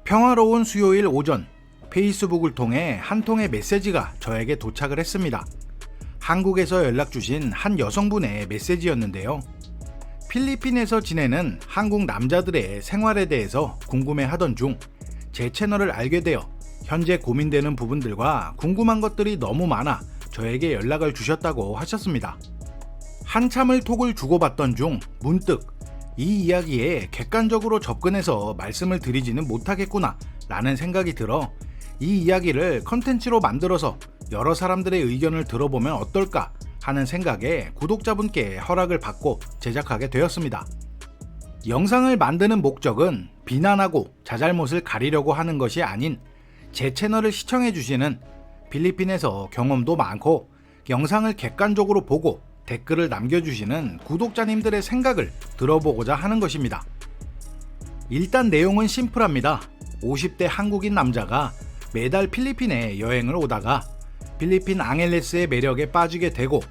평화로운 수요일 오전, 페이스북을 통해 한 통의 메시지가 저에게 도착을 했습니다. 한국에서 연락 주신 한 여성분의 메시지였는데요. 필리핀에서 지내는 한국 남자들의 생활에 대해서 궁금해하던 중 제 채널을 알게 되어 현재 고민되는 부분들과 궁금한 것들이 너무 많아 저에게 연락을 주셨다고 하셨습니다. 한참을 톡을 주고받던 중 문득 이 이야기에 객관적으로 접근해서 말씀을 드리지는 못하겠구나 라는 생각이 들어 이 이야기를 컨텐츠로 만들어서 여러 사람들의 의견을 들어보면 어떨까 하는 생각에 구독자분께 허락을 받고 제작하게 되었습니다. 영상을 만드는 목적은 비난하고 자잘못을 가리려고 하는 것이 아닌 제 채널을 시청해주시는 필리핀에서 경험도 많고 영상을 객관적으로 보고 댓글을 남겨주시는 구독자님들의 생각을 들어보고자 하는 것입니다. 일단 내용은 심플합니다. 50대 한국인 남자가 매달 필리핀에 여행을 오다가 필리핀 앙헬레스의 매력에 빠지게 되고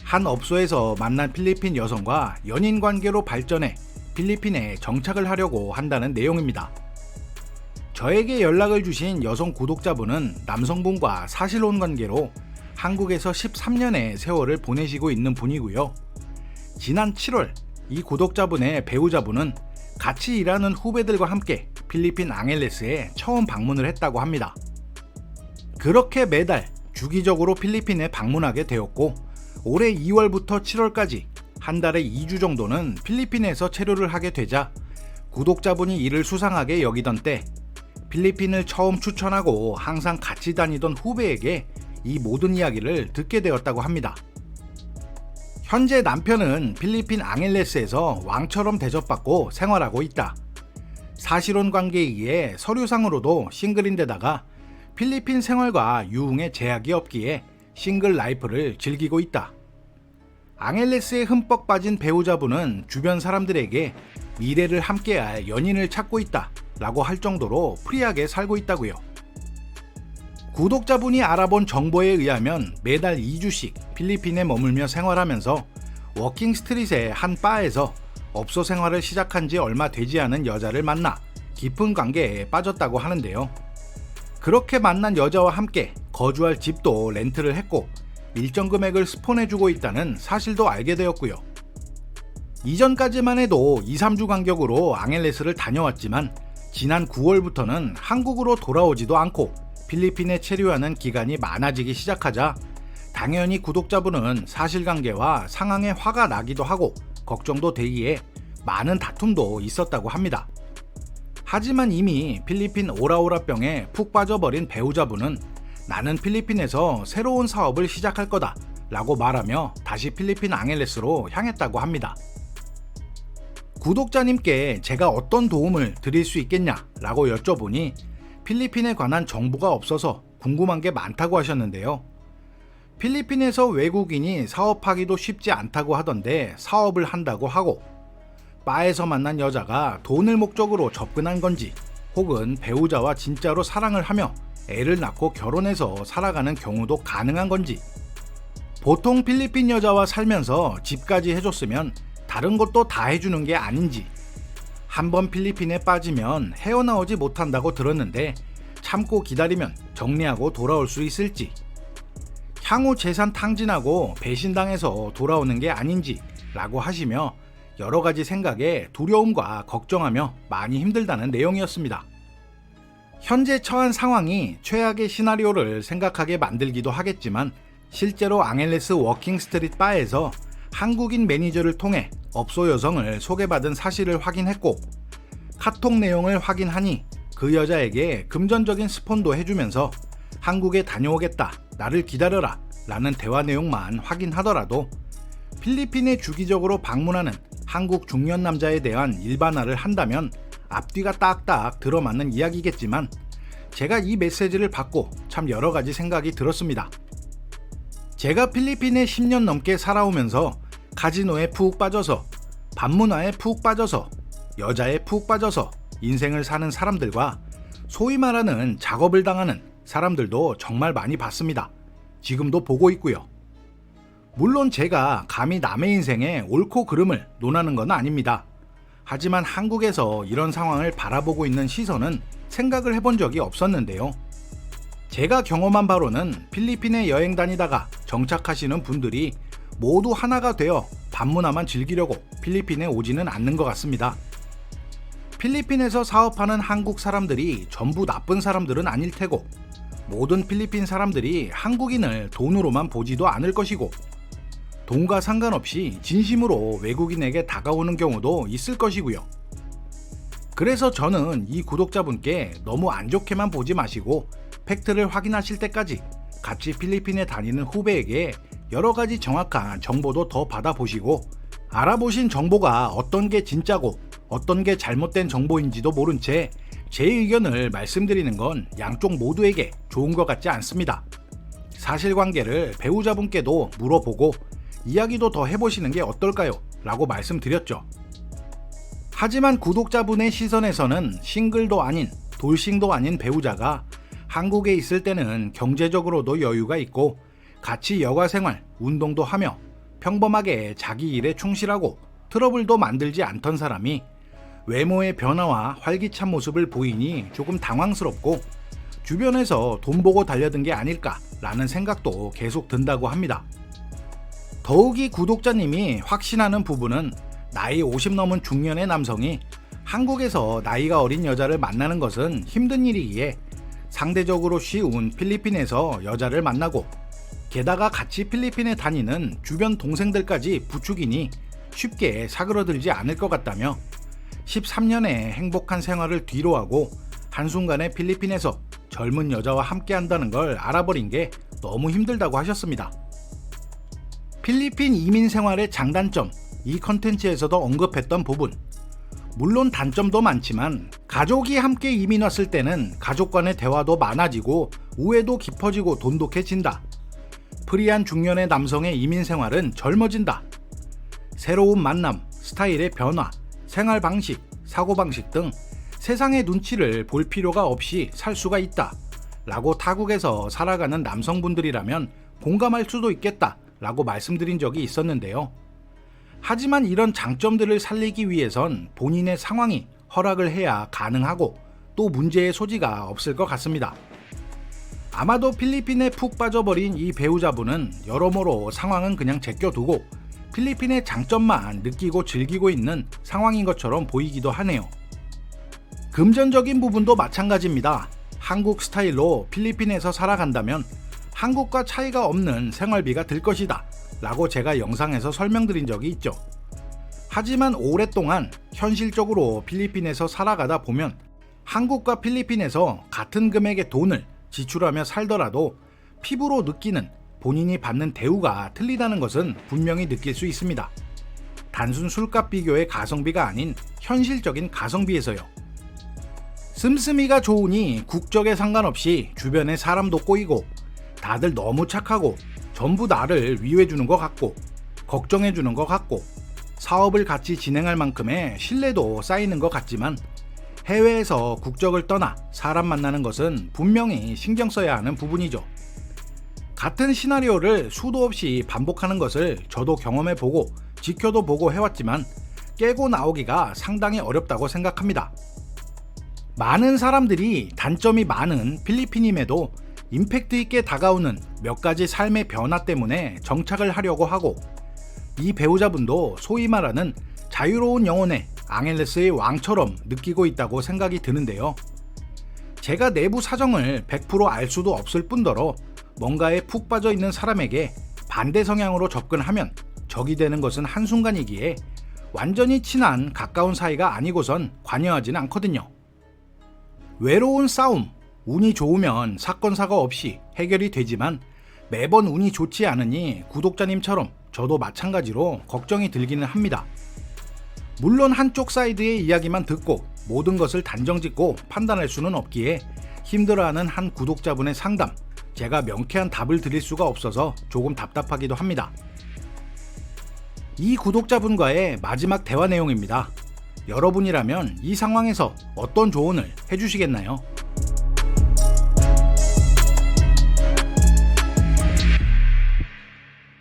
한 업소에서 만난 필리핀 여성과 연인 관계로 발전해 필리핀에 정착을 하려고 한다는 내용입니다. 저에게 연락을 주신 여성 구독자분은 남성분과 사실혼 관계로 한국에서 13년의 세월을 보내시고 있는 분이고요. 지난 7월 이 구독자분의 배우자분은 같이 일하는 후배들과 함께 필리핀 앙헬레스에 처음 방문을 했다고 합니다. 그렇게 매달 주기적으로 필리핀에 방문하게 되었고 올해 2월부터 7월까지 한 달에 2주 정도는 필리핀에서 체류를 하게 되자 구독자분이 이를 수상하게 여기던 때 필리핀을 처음 추천하고 항상 같이 다니던 후배에게 이 모든 이야기를 듣게 되었다고 합니다. 현재 남편은 필리핀 앙헬레스에서 왕처럼 대접받고 생활하고 있다. 사실혼 관계에 의해 서류상으로도 싱글인데다가 필리핀 생활과 유흥에 제약이 없기에 싱글 라이프를 즐기고 있다. 앙헬레스에 흠뻑 빠진 배우자분은 주변 사람들에게 미래를 함께할 연인을 찾고 있다 라고 할 정도로 프리하게 살고 있다고요. 구독자분이 알아본 정보에 의하면 매달 2주씩 필리핀에 머물며 생활하면서 워킹 스트릿의 한 바에서 업소 생활을 시작한 지 얼마 되지 않은 여자를 만나 깊은 관계에 빠졌다고 하는데요. 그렇게 만난 여자와 함께 거주할 집도 렌트를 했고 일정 금액을 스폰해주고 있다는 사실도 알게 되었고요. 이전까지만 해도 2-3주 간격으로 앙헬레스를 다녀왔지만 지난 9월부터는 한국으로 돌아오지도 않고 필리핀에 체류하는 기간이 많아지기 시작하자 당연히 구독자분은 사실관계와 상황에 화가 나기도 하고 걱정도 되기에 많은 다툼도 있었다고 합니다. 하지만 이미 필리핀 오라오라병에 푹 빠져버린 배우자분은 나는 필리핀에서 새로운 사업을 시작할 거다 라고 말하며 다시 필리핀 앙헬레스로 향했다고 합니다. 구독자님께 제가 어떤 도움을 드릴 수 있겠냐 라고 여쭤보니 필리핀에 관한 정보가 없어서 궁금한 게 많다고 하셨는데요. 필리핀에서 외국인이 사업하기도 쉽지 않다고 하던데 사업을 한다고 하고 바에서 만난 여자가 돈을 목적으로 접근한 건지 혹은 배우자와 진짜로 사랑을 하며 애를 낳고 결혼해서 살아가는 경우도 가능한 건지 보통 필리핀 여자와 살면서 집까지 해줬으면 다른 것도 다 해주는 게 아닌지 한번 필리핀에 빠지면 헤어나오지 못한다고 들었는데 참고 기다리면 정리하고 돌아올 수 있을지 향후 재산 탕진하고 배신당해서 돌아오는 게 아닌지 라고 하시며 여러가지 생각에 두려움과 걱정하며 많이 힘들다는 내용이었습니다. 현재 처한 상황이 최악의 시나리오를 생각하게 만들기도 하겠지만 실제로 앙헬레스 워킹 스트릿 바에서 한국인 매니저를 통해 업소 여성을 소개받은 사실을 확인했고 카톡 내용을 확인하니 그 여자에게 금전적인 스폰도 해주면서 한국에 다녀오겠다 나를 기다려라 라는 대화 내용만 확인하더라도 필리핀에 주기적으로 방문하는 한국 중년 남자에 대한 일반화를 한다면 앞뒤가 딱딱 들어맞는 이야기겠지만 제가 이 메시지를 받고 참 여러가지 생각이 들었습니다. 제가 필리핀에 10년 넘게 살아오면서 카지노에 푹 빠져서 반문화에 푹 빠져서 여자에 푹 빠져서 인생을 사는 사람들과 소위 말하는 작업을 당하는 사람들도 정말 많이 봤습니다. 지금도 보고 있고요. 물론 제가 감히 남의 인생에 옳고 그름을 논하는 건 아닙니다. 하지만 한국에서 이런 상황을 바라보고 있는 시선은 생각을 해본 적이 없었는데요. 제가 경험한 바로는 필리핀에 여행 다니다가 정착하시는 분들이 모두 하나가 되어 밤문화만 즐기려고 필리핀에 오지는 않는 것 같습니다. 필리핀에서 사업하는 한국 사람들이 전부 나쁜 사람들은 아닐 테고, 모든 필리핀 사람들이 한국인을 돈으로만 보지도 않을 것이고, 돈과 상관없이 진심으로 외국인에게 다가오는 경우도 있을 것이고요. 그래서 저는 이 구독자분께 너무 안 좋게만 보지 마시고 팩트를 확인하실 때까지 같이 필리핀에 다니는 후배에게 여러 가지 정확한 정보도 더 받아보시고, 알아보신 정보가 어떤 게 진짜고 어떤 게 잘못된 정보인지도 모른 채 제 의견을 말씀드리는 건 양쪽 모두에게 좋은 것 같지 않습니다. 사실관계를 배우자분께도 물어보고 이야기도 더 해보시는 게 어떨까요? 라고 말씀드렸죠. 하지만 구독자분의 시선에서는 싱글도 아닌 돌싱도 아닌 배우자가 한국에 있을 때는 경제적으로도 여유가 있고 같이 여가생활, 운동도 하며 평범하게 자기 일에 충실하고 트러블도 만들지 않던 사람이 외모의 변화와 활기찬 모습을 보이니 조금 당황스럽고 주변에서 돈 보고 달려든 게 아닐까라는 생각도 계속 든다고 합니다. 더욱이 구독자님이 확신하는 부분은 나이 50 넘은 중년의 남성이 한국에서 나이가 어린 여자를 만나는 것은 힘든 일이기에 상대적으로 쉬운 필리핀에서 여자를 만나고, 게다가 같이 필리핀에 다니는 주변 동생들까지 부추기니 쉽게 사그러들지 않을 것 같다며 13년의 행복한 생활을 뒤로하고 한순간에 필리핀에서 젊은 여자와 함께 한다는 걸 알아버린 게 너무 힘들다고 하셨습니다. 필리핀 이민 생활의 장단점, 이 컨텐츠에서도 언급했던 부분, 물론 단점도 많지만 가족이 함께 이민 왔을 때는 가족 간의 대화도 많아지고 우애도 깊어지고 돈독해진다. 프리한 중년의 남성의 이민 생활은 젊어진다. 새로운 만남, 스타일의 변화, 생활 방식, 사고 방식 등 세상의 눈치를 볼 필요가 없이 살 수가 있다 라고 타국에서 살아가는 남성분들이라면 공감할 수도 있겠다 라고 말씀드린 적이 있었는데요. 하지만 이런 장점들을 살리기 위해선 본인의 상황이 허락을 해야 가능하고 또 문제의 소지가 없을 것 같습니다. 아마도 필리핀에 푹 빠져버린 이 배우자분은 여러모로 상황은 그냥 제껴두고 필리핀의 장점만 느끼고 즐기고 있는 상황인 것처럼 보이기도 하네요. 금전적인 부분도 마찬가지입니다. 한국 스타일로 필리핀에서 살아간다면 한국과 차이가 없는 생활비가 들 것이다 라고 제가 영상에서 설명드린 적이 있죠. 하지만 오랫동안 현실적으로 필리핀에서 살아가다 보면 한국과 필리핀에서 같은 금액의 돈을 지출하며 살더라도 피부로 느끼는 본인이 받는 대우가 틀리다는 것은 분명히 느낄 수 있습니다. 단순 술값 비교의 가성비가 아닌 현실적인 가성비에서요. 씀씀이가 좋으니 국적에 상관없이 주변에 사람도 꼬이고 다들 너무 착하고 전부 나를 위로해주는 것 같고 걱정해주는 것 같고 사업을 같이 진행할 만큼의 신뢰도 쌓이는 것 같지만 해외에서 국적을 떠나 사람 만나는 것은 분명히 신경 써야 하는 부분이죠. 같은 시나리오를 수도 없이 반복하는 것을 저도 경험해보고 지켜도 보고 해왔지만 깨고 나오기가 상당히 어렵다고 생각합니다. 많은 사람들이 단점이 많은 필리핀임에도 임팩트 있게 다가오는 몇 가지 삶의 변화 때문에 정착을 하려고 하고, 이 배우자분도 소위 말하는 자유로운 영혼의 앙헬레스의 왕처럼 느끼고 있다고 생각이 드는데요. 제가 내부 사정을 100% 알 수도 없을 뿐더러 뭔가에 푹 빠져 있는 사람에게 반대 성향으로 접근하면 적이 되는 것은 한순간이기에 완전히 친한 가까운 사이가 아니고선 관여하진 않거든요. 외로운 싸움, 운이 좋으면 사건 사고 없이 해결이 되지만 매번 운이 좋지 않으니 구독자님처럼 저도 마찬가지로 걱정이 들기는 합니다. 물론 한쪽 사이드의 이야기만 듣고 모든 것을 단정짓고 판단할 수는 없기에 힘들어하는 한 구독자분의 상담, 제가 명쾌한 답을 드릴 수가 없어서 조금 답답하기도 합니다. 이 구독자분과의 마지막 대화 내용입니다. 여러분이라면 이 상황에서 어떤 조언을 해주시겠나요?